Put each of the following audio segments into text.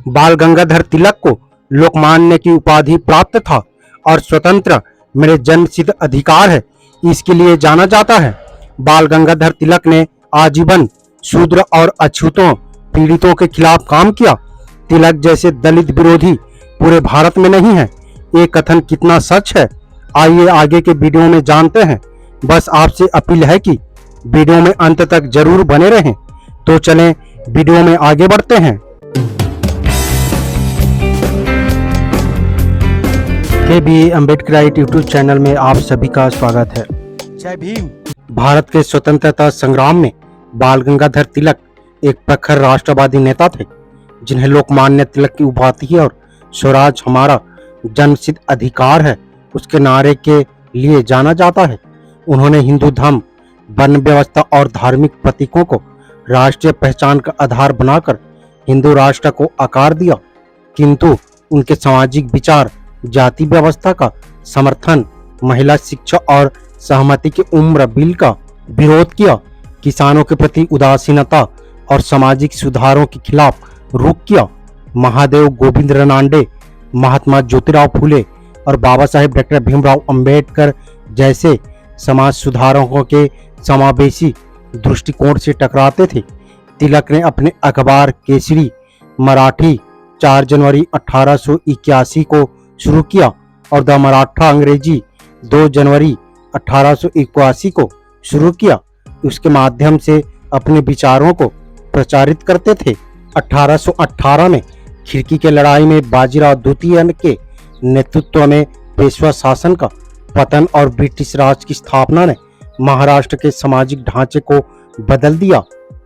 बाल गंगाधर तिलक को लोकमान्य की उपाधि प्राप्त था और स्वतंत्र मेरे जन्मसिद्ध अधिकार है, इसके लिए जाना जाता है। बाल गंगाधर तिलक ने आजीवन शूद्र और अछूतों पीड़ितों के खिलाफ काम किया। तिलक जैसे दलित विरोधी पूरे भारत में नहीं है। ये कथन कितना सच है, आइए आगे के वीडियो में जानते हैं। बस आपसे अपील है कि वीडियो में अंत तक जरूर बने रहें। तो चलें वीडियो में आगे बढ़ते हैं। के.बी. अम्बेडकराइट यूट्यूब चैनल में आप सभी का स्वागत है। जय भीम। भारत के स्वतंत्रता संग्राम में बाल गंगाधर तिलक एक प्रखर राष्ट्रवादी नेता थे, जिन्हें लोकमान्य तिलक की उपाधि और स्वराज हमारा जन्मसिद्ध अधिकार है उसके नारे के लिए जाना जाता है। उन्होंने हिंदू धर्म, वर्ण व्यवस्था और धार्मिक प्रतीकों को राष्ट्रीय पहचान का आधार बनाकर हिंदू राष्ट्र को आकार दिया, किंतु उनके सामाजिक विचार जाति व्यवस्था का समर्थन, महिला शिक्षा और सहमति के उम्र बिल का विरोध किया, किसानों के प्रति उदासीनता और सामाजिक सुधारों के खिलाफ रुख किया। महादेव गोविंद रनांडे, महात्मा ज्योतिराव फूले और बाबा साहेब डॉक्टर भीमराव अंबेडकर जैसे समाज सुधारकों के समावेशी दृष्टिकोण से टकराते थे। तिलक ने अपने अखबार केसरी मराठी 4 जनवरी 1881 को शुरू किया और द मराठा अंग्रेजी 2 जनवरी 1881 को शुरू किया। उसके माध्यम से अपने विचारों को प्रचारित करते थे। 1818 में खिड़की के लड़ाई में बाजीराव द्वितीय के नेतृत्व में पेशवा शासन का पतन और ब्रिटिश राज की स्थापना ने महाराष्ट्र के सामाजिक ढांचे को बदल दिया।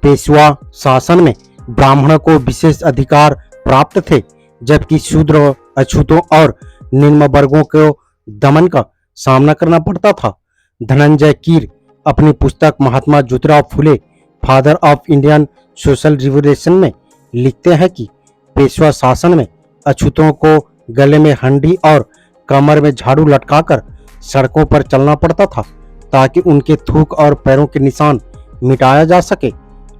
पेशवा शासन में ब्राह्मणों को विशेष अधिकार प्राप्त थे, जबकि शूद्र, अछूतों और निम्न वर्गों को दमन का सामना करना पड़ता था। धनंजय कीर अपनी पुस्तक Mahatma Jyotirao Phule, father of Indian social revolution में लिखते हैं कि पेशवा शासन में अछूतों को गले में हंडी और कमर में झाड़ू लटकाकर सड़कों पर चलना पड़ता था, ताकि उनके थूक और पैरों के निशान मिटाया जा सके।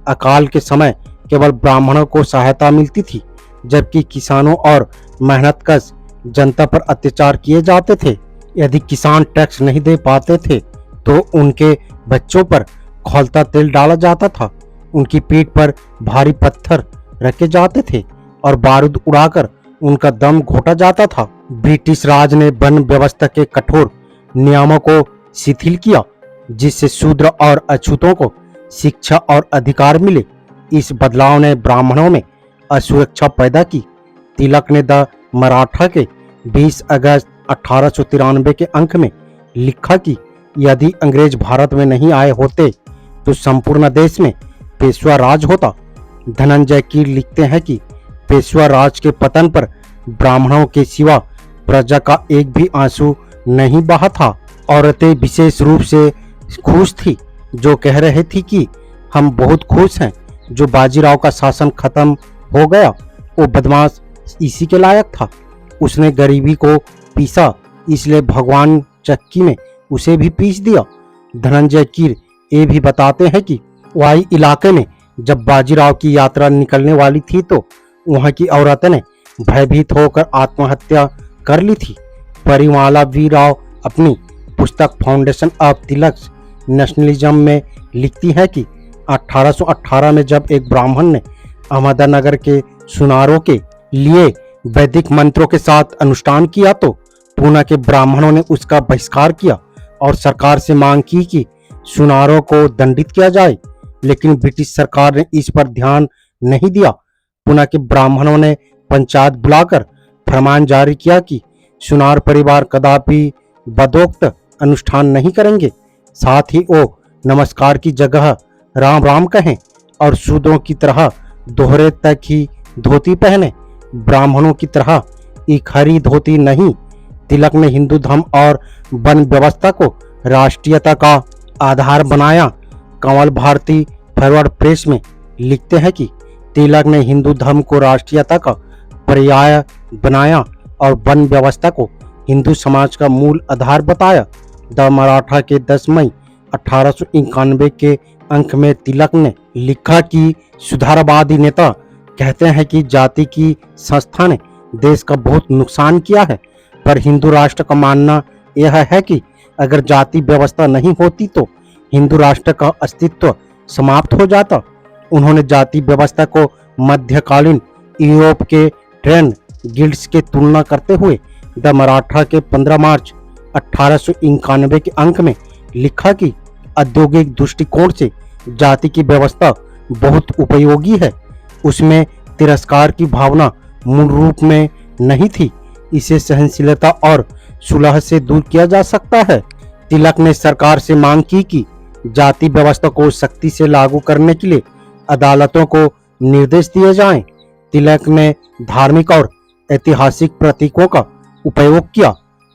अकाल के समय केवल ब्राह्मणों को सहायता मिलती थी, जबकि किसानों और मेहनतकश जनता पर अत्याचार किए जाते थे। यदि किसान टैक्स नहीं दे पाते थे तो उनके बच्चों पर खौलता तेल डाला जाता था, उनकी पीठ पर भारी पत्थर रखे जाते थे और बारूद उड़ाकर उनका दम घोटा जाता था। ब्रिटिश राज ने वर्ण व्यवस्था के कठोर नियमों को शिथिल किया, जिससे शूद्र और अछूतों को शिक्षा और अधिकार मिले। इस बदलाव ने ब्राह्मणों में असुरक्षा पैदा की। तिलक ने द मराठा के 20 अगस्त 1893 के अंक में लिखा कि यदि अंग्रेज भारत में नहीं आए होते तो संपूर्ण देश में पेशवा राज होता। धनंजय कीर लिखते हैं कि पेशवा राज के पतन पर ब्राह्मणों के सिवा प्रजा का एक भी आंसू नहीं बहा था। औरतें विशेष रूप से खुश थी, जो कह रहे थी कि हम बहुत खुश हैं जो बाजीराव का शासन खत्म हो गया। वो बदमाश इसी के लायक था, उसने गरीबी को पीसा, इसलिए भगवान चक्की में उसे भी पीस दिया। धनंजय कीर ये भी बताते हैं कि वाई इलाके में जब बाजीराव की यात्रा निकलने वाली थी तो वहां की औरतें ने भयभीत होकर आत्महत्या कर ली थी। परिमाला वी राव अपनी पुस्तक फाउंडेशन ऑफ तिलक्स नेशनलिज्म में लिखती है कि 1818 में जब एक ब्राह्मण ने अहमदनगर के सुनारों के लिए वैदिक मंत्रों के साथ अनुष्ठान किया तो पूना के ब्राह्मणों ने उसका बहिष्कार किया और सरकार से मांग की कि सुनारों को दंडित किया जाए, लेकिन ब्रिटिश सरकार ने इस पर ध्यान नहीं दिया। पूना के ब्राह्मणों ने पंचायत बुलाकर फरमान जारी किया कि सुनार परिवार कदापि बदोक्त अनुष्ठान नहीं करेंगे, साथ ही वो नमस्कार की जगह राम राम कहें और शूद्रों की तरह दोहरे तक ही धोती पहने, ब्राह्मणों की तरह एक हरी धोती नहीं। तिलक ने हिंदू धर्म और वर्ण व्यवस्था को राष्ट्रीयता का आधार बनाया। कंवल भारती फॉरवर्ड प्रेस में लिखते हैं कि तिलक ने हिंदू धर्म को राष्ट्रीयता का पर्याय बनाया और वर्ण व्यवस्था को हिंदू समाज का मूल आधार बताया। द मराठा के 10 मई 1891 के अंक में तिलक ने लिखा कि सुधारवादी नेता कहते हैं कि जाति की संस्था ने देश का बहुत नुकसान किया है, पर हिंदू राष्ट्र का मानना यह है कि अगर जाति व्यवस्था नहीं होती तो हिंदू राष्ट्र का अस्तित्व समाप्त हो जाता। उन्होंने जाति व्यवस्था को मध्यकालीन यूरोप के ट्रेंड गिल्ड्स के तुलना करते हुए द मराठा के 15 मार्च 1891 के अंक में लिखा कि औद्योगिक दृष्टिकोण से जाति की व्यवस्था बहुत उपयोगी है। उसमें तिरस्कार की भावना मूल रूप में नहीं थी। इसे सहनशीलता और सुलह से दूर किया जा सकता है। तिलक ने सरकार से मांग की कि जाति व्यवस्था को सख्ती से लागू करने के लिए अदालतों को निर्देश दिए जाएं। तिलक ने धार्मिक और ऐतिहासिक प्रतीकों का उपयोग किया।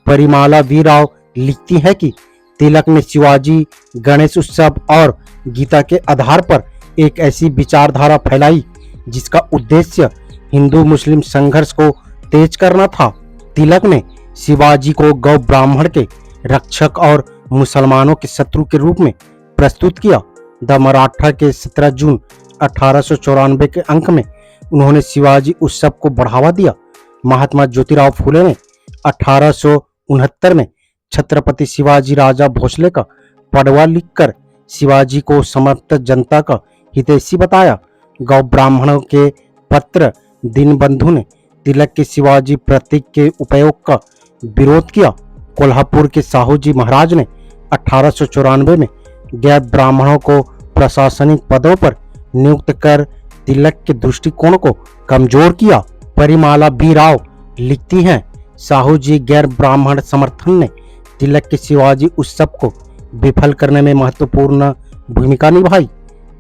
परिमाला वी राव लिखती है कि तिलक ने शिवाजी गणेश उत्सव और गीता के आधार पर एक ऐसी विचारधारा फैलाई जिसका उद्देश्य हिंदू मुस्लिम संघर्ष को तेज करना था। तिलक ने शिवाजी को गौ ब्राह्मण के रक्षक और मुसलमानों के शत्रु के रूप में प्रस्तुत किया। द मराठा के 17 जून 1894 के अंक में उन्होंने शिवाजी उत्सव को बढ़ावा दिया। महात्मा ज्योतिराव फुले ने 1869 में छत्रपति शिवाजी राजा भोसले का पडवा लिखकर शिवाजी को समस्त जनता का हितैषी बताया। गौ ब्राह्मणों के पत्र दीनबंधु ने तिलक के शिवाजी प्रतीक के उपयोग का विरोध किया। कोल्हापुर के साहूजी महाराज ने 1894 में गैर ब्राह्मणों को प्रशासनिक पदों पर नियुक्त कर तिलक के दृष्टिकोण को कमजोर किया। परिमाला बी राव लिखती हैं, साहूजी गैर ब्राह्मण समर्थन ने तिलक के शिवाजी उत्सव को विफल करने में महत्वपूर्ण भूमिका निभाई।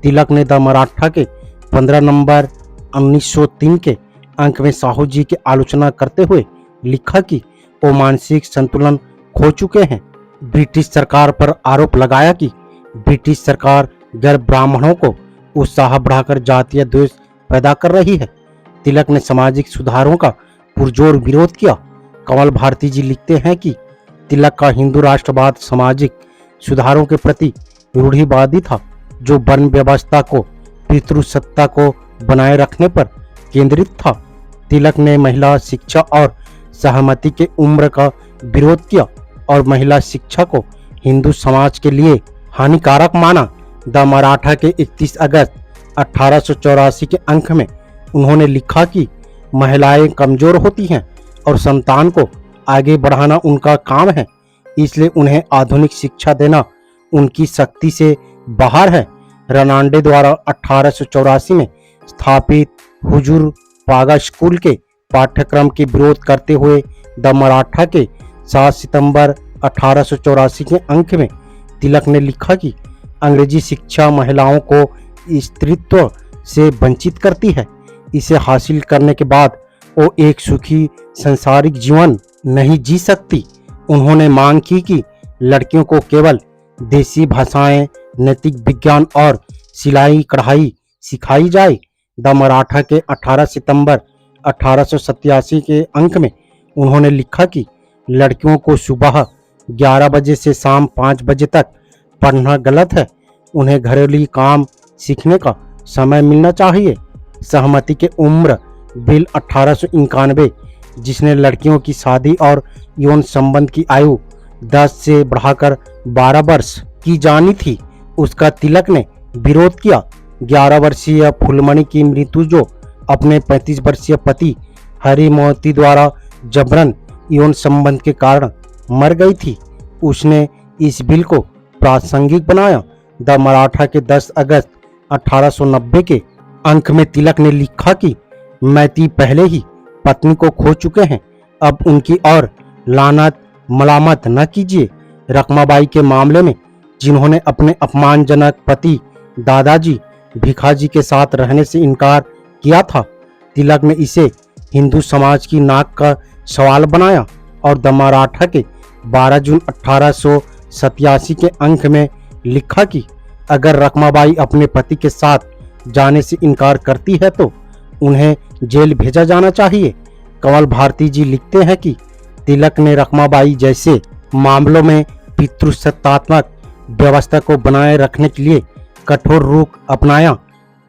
तिलक ने द मराठा के 15 नवंबर 1903 के अंक में साहूजी की आलोचना करते हुए लिखा कि वो मानसिक संतुलन खो चुके हैं। ब्रिटिश सरकार पर आरोप लगाया कि ब्रिटिश सरकार गैर ब्राह्मणों को उत्साह बढ़ाकर जातीय द्वेष पैदा कर रही है। तिलक ने सामाजिक सुधारों का पुरजोर विरोध किया। कमल भारती जी लिखते हैं कि तिलक का हिंदू राष्ट्रवाद सामाजिक सुधारों के प्रति रूढ़िवादी था, जो वर्ण व्यवस्था को पितृसत्ता को बनाए रखने पर केंद्रित था। तिलक ने महिला शिक्षा और सहमति के उम्र का विरोध किया और महिला शिक्षा को हिंदू समाज के लिए हानिकारक माना। द मराठा के 31 अगस्त 1884 के अंक में उन्होंने लिखा कि महिलाएं कमजोर होती हैं और संतान को आगे बढ़ाना उनका काम है, इसलिए उन्हें आधुनिक शिक्षा देना उनकी शक्ति से बाहर है। रनांडे द्वारा 1884 में स्थापित हुजूर पागा स्कूल के पाठ्यक्रम के विरोध करते हुए द मराठा के 7 सितंबर 1884 के अंक में तिलक ने लिखा कि अंग्रेजी शिक्षा महिलाओं को स्त्रीत्व से वंचित करती है। इसे हासिल करने के बाद वो एक सुखी सांसारिक जीवन नहीं जी सकती। उन्होंने मांग की कि लड़कियों को केवल देसी भाषाएं, नैतिक विज्ञान और सिलाई कढ़ाई सिखाई जाए। द मराठा के 18 सितंबर 1887 के अंक में उन्होंने लिखा कि लड़कियों को सुबह 11 बजे से शाम 5 बजे तक पढ़ना गलत है। उन्हें घरेलू काम सीखने का समय मिलना चाहिए। सहमति के उम्र बिल 1891, जिसने लड़कियों की शादी और यौन संबंध की आयु 10 से बढ़ाकर 12 वर्ष की जानी थी, उसका तिलक ने विरोध किया। 11 वर्षीय फूलमणि की मृत्यु, जो अपने 35 वर्षीय पति हरि मोती द्वारा जबरन यौन संबंध के कारण मर गई थी, उसने इस बिल को प्रासंगिक बनाया। द मराठा के 10 अगस्त 1890 के अंक में तिलक ने लिखा कि मैती पहले ही पत्नी को खो चुके हैं, अब उनकी और लानत मलामत न कीजिए। रखमाबाई के मामले में, जिन्होंने अपने अपमानजनक पति दादाजी भिखाजी के साथ रहने से इनकार किया था, तिलक ने इसे हिंदू समाज की नाक का सवाल बनाया और द मराठा के 12 जून 1887 के अंक में लिखा कि अगर रखमाबाई अपने पति के साथ जाने से इनकार करती है तो उन्हें जेल भेजा जाना चाहिए। कमल भारती जी लिखते हैं कि तिलक ने रखमाबाई जैसे मामलों में पितृसत्तात्मक व्यवस्था को बनाए रखने के लिए कठोर रुख अपनाया।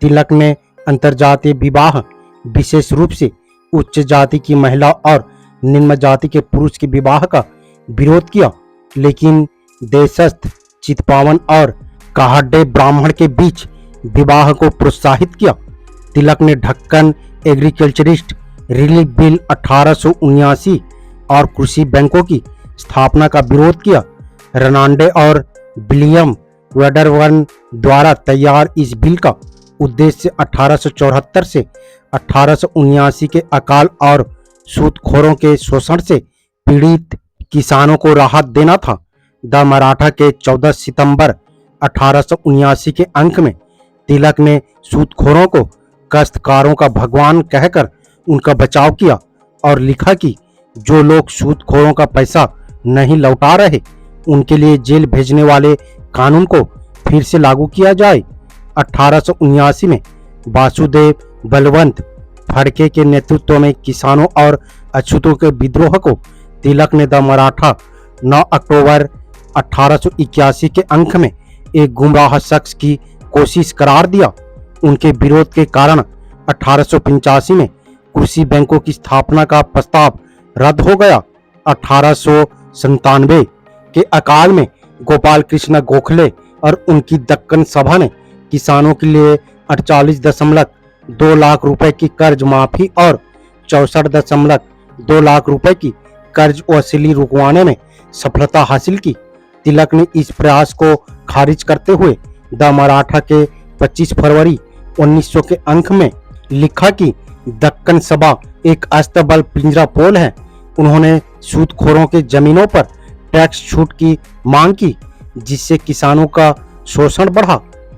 तिलक ने अंतर्जातीय विवाह विशेष रूप से उच्च जाति की महिला और निम्न जाति के पुरुष के विवाह का विरोध किया, लेकिन देशस्थ चितपावन और काहड्डे ब्राह्मण के बीच विवाह को प्रोत्साहित किया। तिलक ने ढक्कन एग्रीकल्चरिस्ट रिलीफ बिल 1879 और कृषि बैंकों की स्थापना का विरोध किया। रनांडे और विलियम वेडरवन द्वारा तैयार इस बिल का उद्देश्य 1874 से 1879 के अकाल और सूदखोरों के शोषण से पीड़ित किसानों को राहत देना था। द मराठा के 14 सितंबर 1879 के अंक में तिलक ने सूदखोरों को काश्तकारों का भगवान कहकर उनका बचाव किया और लिखा कि जो लोग सूदखोरों का पैसा नहीं लौटा रहे उनके लिए जेल भेजने वाले कानून को फिर से लागू किया जाए। 1879 में वासुदेव बलवंत फड़के के नेतृत्व में किसानों और अछूतों के विद्रोह को तिलक ने द मराठा 9 अक्टूबर 1881 के अंक में एक गुमराह शख्स की कोशिश करार दिया। उनके विरोध के कारण 1885 में कृषि बैंकों की स्थापना का प्रस्ताव रद्द हो गया। 1897 के अकाल में गोपाल कृष्ण गोखले और उनकी दक्कन सभा ने किसानों के लिए 48.2 लाख रुपए की कर्ज माफी और 64.2 लाख रुपए की कर्ज वसूली रुकवाने में सफलता हासिल की। तिलक ने इस प्रयास को खारिज करते हुए द मराठा के 25 फरवरी 1900 के अंक में लिखा कि दक्कन सभा एक अस्तबल पिंजरा पोल है। उन्होंने सूदखोरों के जमीनों पर टैक्स छूट की मांग की, जिससे किसानों का शोषण बढ़ा।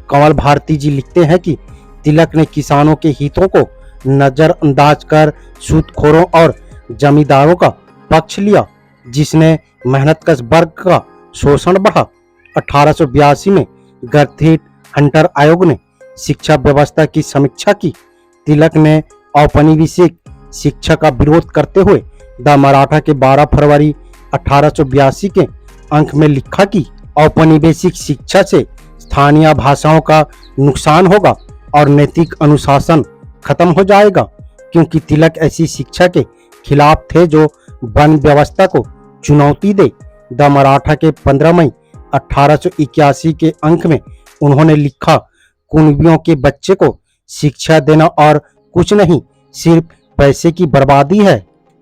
कंवल भारती जी लिखते हैं कि तिलक ने किसानों के हितों को नजरअंदाज कर सूदखोरों और जमींदारों का पक्ष लिया, जिसने मेहनतकश वर्ग का शोषण बढ़ा। 1882 में गठित हंटर आयोग ने शिक्षा व्यवस्था की समीक्षा की। तिलक ने औपनिवेशिक शिक्षा का विरोध करते हुए द मराठा के 12 फरवरी 1882 के अंक में लिखा कि औपनिवेशिक शिक्षा से स्थानीय भाषाओं का नुकसान होगा और नैतिक अनुशासन खत्म हो जाएगा, क्योंकि तिलक ऐसी शिक्षा के खिलाफ थे जो वन व्यवस्था को चुनौती दे। द मराठा के 15 मई 1881 के अंक में उन्होंने लिखा, कुणबियों के बच्चे को शिक्षा देना और कुछ नहीं, सिर्फ पैसे की बर्बादी है।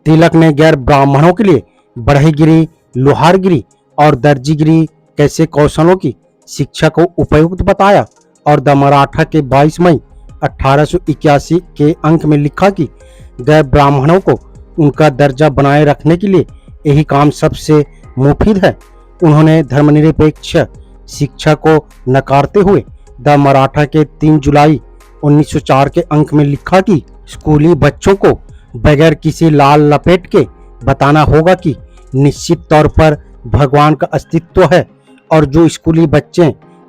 तिलक ने गैर ब्राह्मणों के लिए बढ़ईगिरी, लोहारगिरी और दर्जीगिरी कैसे कौशलों की शिक्षा को उपयुक्त बताया और द मराठा के 22 मई 1881 के अंक में लिखा कि गैर ब्राह्मणों को उनका दर्जा बनाए रखने के लिए यही काम सबसे मुफीद है। उन्होंने धर्मनिरपेक्ष शिक्षा को नकारते हुए द मराठा के 3 जुलाई 1904 के अंक में लिखा कि स्कूली बच्चों को बगैर किसी लाल लपेट के बताना होगा कि निश्चित तौर पर भगवान का अस्तित्व है, और जो स्कूली बच्चे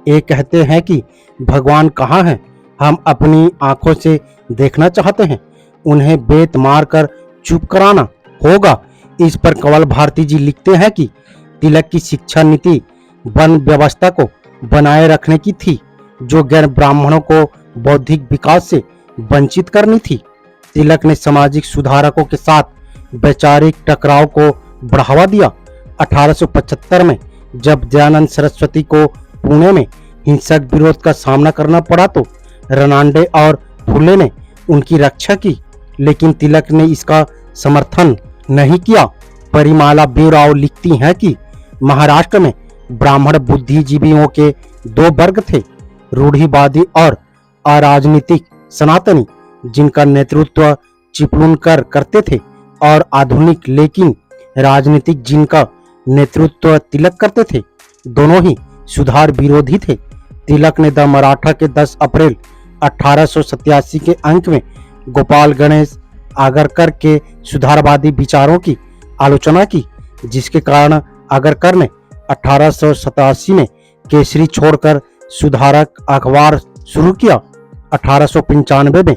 ये कहते हैं कि भगवान कहाँ है, हम अपनी आंखों से देखना चाहते हैं, उन्हें बेत मारकर चुप कराना होगा। इस पर कंवल भारती जी लिखते हैं कि तिलक की शिक्षा नीति वन व्यवस्था को बनाए रखने की थी, जो गैर ब्राह्मणों को बौद्धिक विकास से वंचित करनी थी। तिलक ने सामाजिक सुधारकों के साथ वैचारिक टकराव को बढ़ावा दिया। 1875 में जब दयानंद सरस्वती को पुणे में हिंसक विरोध का सामना करना पड़ा तो रनांडे और फुले ने उनकी रक्षा की, लेकिन तिलक ने इसका समर्थन नहीं किया। परिमाला बेराव लिखती हैं कि महाराष्ट्र में ब्राह्मण बुद्धिजीवियों के 2 वर्ग थे, रूढ़िवादी और अराजनीतिक सनातनी, जिनका नेतृत्व चिपलूणकर करते थे, और आधुनिक लेकिन राजनीतिक जिनका नेतृत्व तिलक करते थे। दोनों ही सुधार विरोधी थे। तिलक ने द मराठा के 10 अप्रैल 1887 के अंक में गोपाल गणेश आगरकर के सुधारवादी विचारों की आलोचना की, जिसके कारण आगरकर ने 1887 में केसरी छोड़कर सुधारक अखबार शुरू किया। 1895 में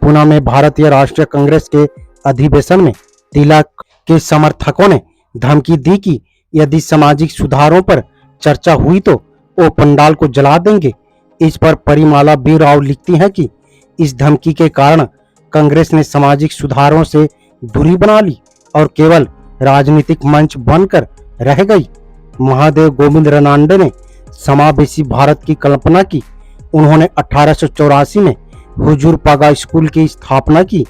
पुणे में भारतीय राष्ट्रीय कांग्रेस के अधिवेशन में तिलक के समर्थकों ने धमकी दी कि यदि सामाजिक सुधारों पर चर्चा हुई तो वो पंडाल को जला देंगे। इस पर परिमाला बेराव लिखती हैं कि इस धमकी के कारण कांग्रेस ने सामाजिक सुधारों से दूरी बना ली और केवल राजनीतिक मंच बनकर रह गई। महादेव गोविंद रनांडे ने समावेशी भारत की कल्पना की। उन्होंने 1884 में हुजूर पागा स्कूल की स्थापना की,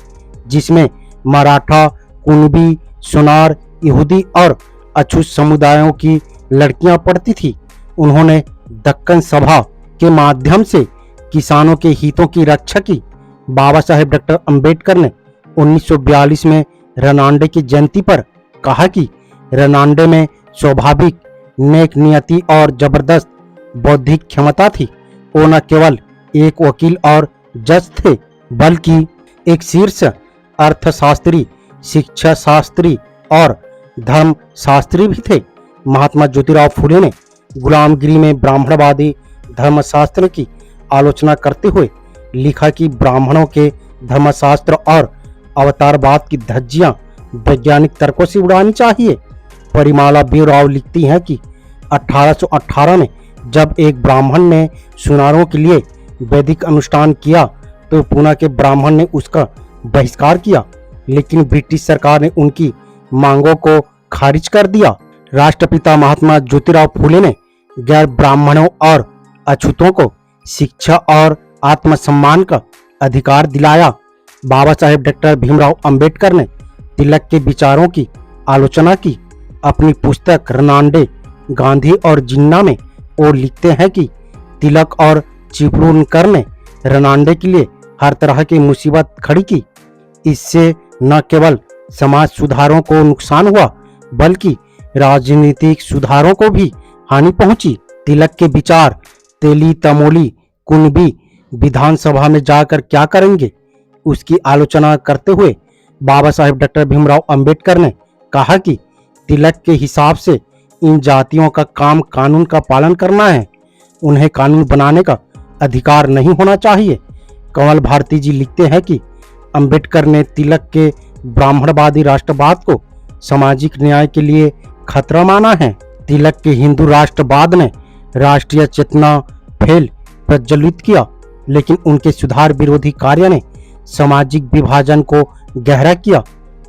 जिसमें मराठा, कुणबी, सोनार, यहूदी और अछूत समुदायों की लड़कियां पढ़ती थी। उन्होंने दक्कन सभा के माध्यम से किसानों के हितों की रक्षा की। बाबा साहेब डॉक्टर अंबेडकर ने 1942 में रनांडे की जयंती पर कहा कि रनांडे में स्वाभाविक नेक नियति और जबरदस्त बौद्धिक क्षमता थी। वो न केवल एक वकील और जज थे, बल्कि एक शीर्ष अर्थशास्त्री, शिक्षा शास्त्री और धर्म शास्त्री भी थे। महात्मा ज्योतिराव फुले ने गुलामगिरी में ब्राह्मणवादी धर्मशास्त्र की आलोचना करते हुए लिखा कि ब्राह्मणों के धर्मशास्त्र और अवतारवाद की धज्जियां वैज्ञानिक तर्कों से उड़ानी चाहिए। परिमाला बीराव लिखती हैं कि 1818 में जब एक ब्राह्मण ने सुनारों के लिए वैदिक अनुष्ठान किया तो पूना के ब्राह्मण ने उसका बहिष्कार किया, लेकिन ब्रिटिश सरकार ने उनकी मांगों को खारिज कर दिया। राष्ट्रपिता महात्मा ज्योतिराव फुले ने गैर ब्राह्मणों और अछूतों को शिक्षा और आत्मसम्मान का अधिकार दिलाया। बाबा साहेब डॉक्टर भीमराव अंबेडकर ने तिलक के विचारों की आलोचना की। अपनी पुस्तक रनांडे, गांधी और जिन्ना में वो लिखते हैं कि तिलक और चिपळूणकर ने रनांडे के लिए हर तरह की मुसीबत खड़ी की। इससे न केवल समाज सुधारों को नुकसान हुआ, बल्कि राजनीतिक सुधारों को भी हानि पहुंची। तिलक के विचार तेली, तमोली, कुणबी विधानसभा में जाकर क्या करेंगे, उसकी आलोचना करते हुए बाबा साहेब डॉक्टर भीमराव अंबेडकर ने कहा कि तिलक के हिसाब से इन जातियों का काम कानून का पालन करना है, उन्हें कानून बनाने का अधिकार नहीं होना चाहिए। कमल भारती जी लिखते हैं कि अंबेडकर ने तिलक के ब्राह्मणवादी राष्ट्रवाद को सामाजिक न्याय के लिए खतरा माना है। तिलक के हिंदू राष्ट्रवाद ने राष्ट्रीय चेतना फैल प्रज्वलित किया, लेकिन उनके सुधार विरोधी कार्य ने सामाजिक विभाजन को गहरा किया।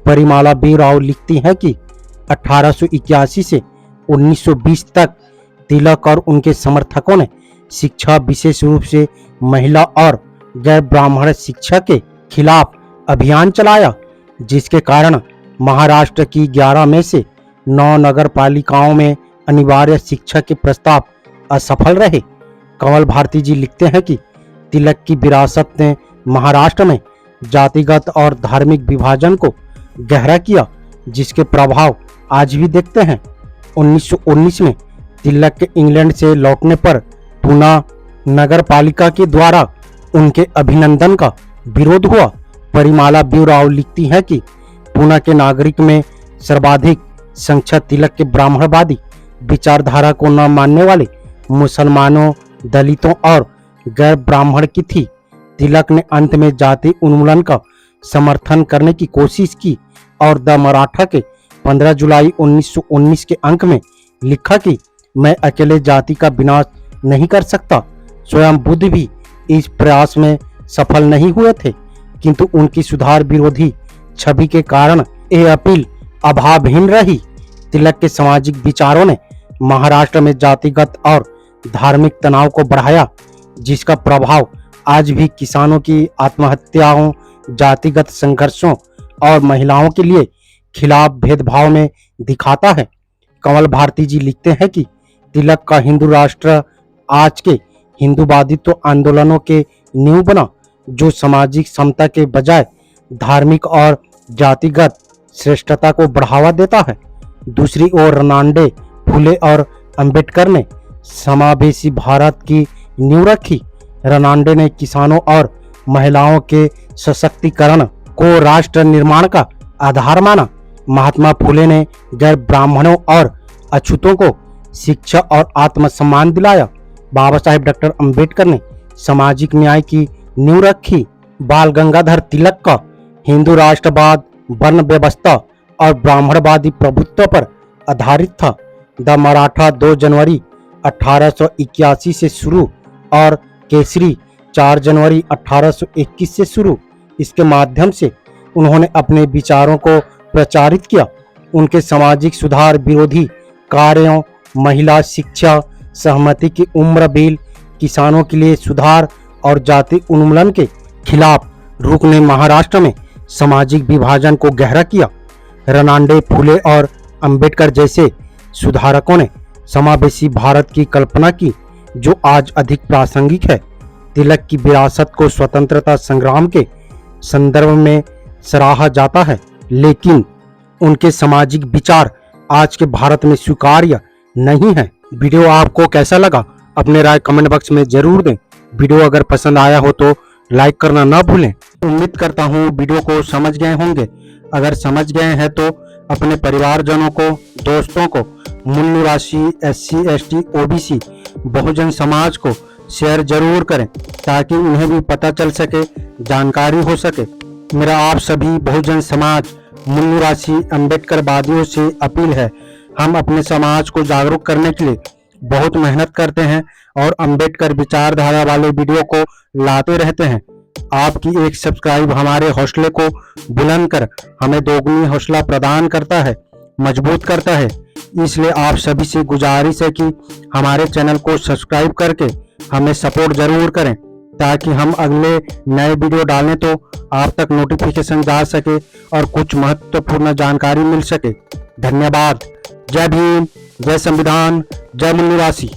परिमाला बीराव लिखती हैं कि 1881 से 1920 तक तिलक और उनके समर्थकों ने शिक्षा, विशेष रूप से महिला और गैर ब्राह्मण शिक्षा के खिलाफ अभियान चलाया, जिसके कारण महाराष्ट्र की 11 में से 9 नगर पालिकाओं में अनिवार्य शिक्षा के प्रस्ताव असफल रहे। कमल भारती जी लिखते हैं कि तिलक की विरासत ने महाराष्ट्र में जातिगत और धार्मिक विभाजन को गहरा किया, जिसके प्रभाव आज भी देखते हैं। 1919 में तिलक के इंग्लैंड से लौटने पर पूना नगर पालिका के द्वारा उनके अभिनंदन का विरोध हुआ। परिमाला बीराव लिखती है कि पूना के नागरिक में सर्वाधिक संख्या तिलक के ब्राह्मणवादी विचारधारा को न मानने वाले मुसलमानों, दलितों और गैर ब्राह्मण की थी। तिलक ने अंत में जाति उन्मूलन का समर्थन करने की कोशिश की और द मराठा के 15 जुलाई 1919 के अंक में लिखा कि मैं अकेले जाति का विनाश नहीं कर सकता। स्वयं बुद्ध भी इस प्रयास में सफल नहीं हुए थे, किंतु उनकी सुधार विरोधी छवि के कारण यह अपील अभावहीन रही। तिलक के सामाजिक विचारों ने महाराष्ट्र में जातिगत और धार्मिक तनाव को बढ़ाया, जिसका प्रभाव आज भी किसानों की आत्महत्याओं, जातिगत संघर्षों और महिलाओं के लिए खिलाफ भेदभाव में दिखाता है। कमल भारती जी लिखते हैं कि तिलक का हिंदू राष्ट्र आज के हिंदूवादित्व आंदोलनों के नींव बना, जो सामाजिक समता के बजाय धार्मिक और जातिगत श्रेष्ठता को बढ़ावा देता है। दूसरी ओर रनांडे, फुले और अंबेडकर ने समावेशी भारत की नींव रखी। रनांडे ने किसानों और महिलाओं के सशक्तिकरण को राष्ट्र निर्माण का आधार माना। महात्मा फुले ने गैर ब्राह्मणों और अछूतों को शिक्षा और आत्मसम्मान दिलाया। बाबा साहेब डॉक्टर अंबेडकर ने सामाजिक न्याय की नींव रखी। बाल गंगाधर तिलक का हिंदू राष्ट्रवाद वर्ण व्यवस्था और ब्राह्मणवादी प्रभुत्व पर आधारित था। द मराठा 2 जनवरी 1881 से शुरू और केसरी 4 जनवरी 1821 से शुरू। इसके माध्यम से उन्होंने अपने विचारों को प्रचारित किया। उनके सामाजिक सुधार विरोधी कार्यों, महिला शिक्षा, सहमति की उम्र बिल, किसानों के लिए सुधार और जाति उन्मूलन के खिलाफ रुख ने महाराष्ट्र में सामाजिक विभाजन को गहरा किया। रनांडे, फुले और अंबेडकर जैसे सुधारकों ने समावेशी भारत की कल्पना की, जो आज अधिक प्रासंगिक है। तिलक की विरासत को स्वतंत्रता संग्राम के संदर्भ में सराहा जाता है, लेकिन उनके सामाजिक विचार आज के भारत में स्वीकार्य नहीं है। वीडियो आपको कैसा लगा, अपने राय कमेंट बॉक्स में जरूर दें। वीडियो अगर पसंद आया हो तो लाइक करना ना भूलें। उम्मीद करता हूँ वीडियो को समझ गए होंगे। अगर समझ गए हैं तो अपने परिवारजनों को, दोस्तों को, मूल्य राशि, SC, ST, OBC, Bahujan Samaj को शेयर जरूर करें, ताकि उन्हें भी पता चल सके, जानकारी हो सके। मेरा आप सभी बहुजन समाज, मूल्य राशि, अम्बेडकरवादियों से अपील है, हम अपने समाज को जागरूक करने के लिए बहुत मेहनत करते हैं और अम्बेडकर विचारधारा वाले वीडियो को लाते रहते हैं। आपकी एक सब्सक्राइब हमारे हौसले को बुलंद कर हमें दोगुनी हौसला प्रदान करता है, मजबूत करता है। इसलिए आप सभी से गुजारिश है कि हमारे चैनल को सब्सक्राइब करके हमें सपोर्ट जरूर करें, ताकि हम अगले नए वीडियो डालें तो आप तक नोटिफिकेशन जा सके और कुछ महत्वपूर्ण जानकारी मिल सके। धन्यवाद। जय भीम, जय संविधान, जय मूल्य राशि।